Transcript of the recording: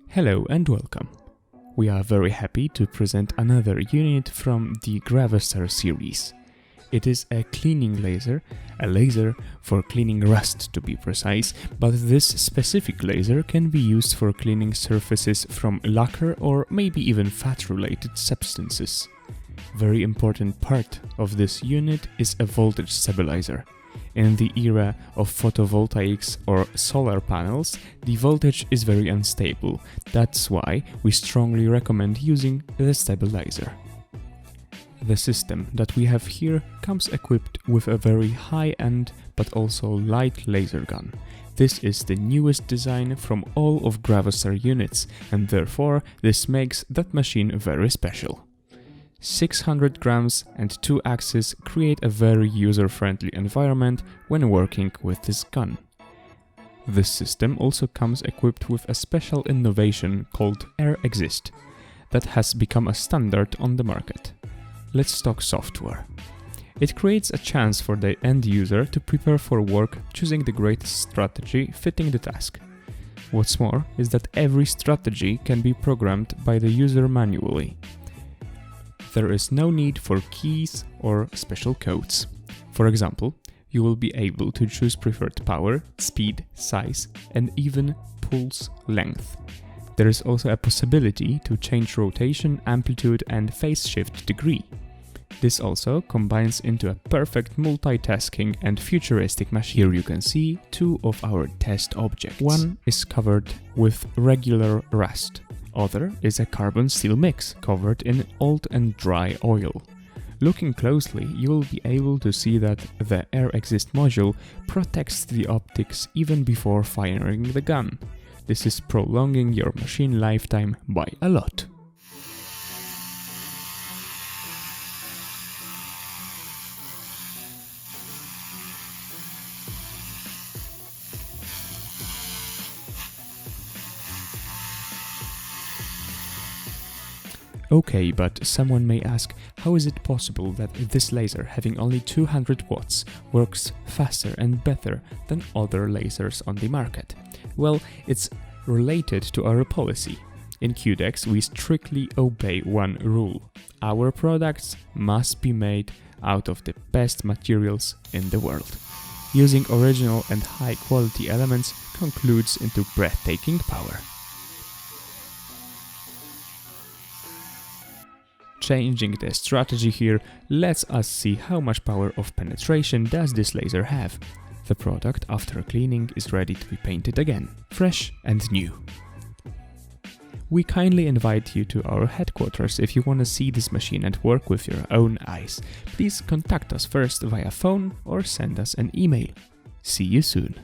Hello and welcome. We are very happy to present another unit from the Grawostar series. It is a cleaning laser, a laser for cleaning rust to be precise, but this specific laser can be used for cleaning surfaces from lacquer or maybe even fat-related substances. Very important part of this unit is a voltage stabilizer. In the era of photovoltaics or solar panels, the voltage is very unstable. That's why we strongly recommend using the stabilizer. The system that we have here comes equipped with a very high-end but also light laser gun. This is the newest design from all of Grawostar units, and therefore this makes that machine very special. 600 grams and 2 axes create a very user-friendly environment when working with this gun. This system also comes equipped with a special innovation called Air Exist that has become a standard on the market. Let's talk software. It creates a chance for the end user to prepare for work, choosing the greatest strategy fitting the task. What's more is that every strategy can be programmed by the user manually. There is no need for keys or special codes. For example, you will be able to choose preferred power, speed, size, and even pulse length. There is also a possibility to change rotation, amplitude, and phase shift degree. This also combines into a perfect multitasking and futuristic machine. Here you can see two of our test objects. One is covered with regular rust. Other is a carbon steel mix covered in old and dry oil. Looking closely, you will be able to see that the Air Exist module protects the optics even before firing the gun. This is prolonging your machine lifetime by a lot. Okay, but someone may ask, how is it possible that this laser, having only 200 watts, works faster and better than other lasers on the market? Well, it's related to our policy. In QDEX, we strictly obey one rule. Our products must be made out of the best materials in the world. Using original and high-quality elements concludes into breathtaking power. Changing the strategy here lets us see how much power of penetration does this laser have. The product after cleaning is ready to be painted again, fresh and new. We kindly invite you to our headquarters if you want to see this machine and work with your own eyes. Please contact us first via phone or send us an email. See you soon.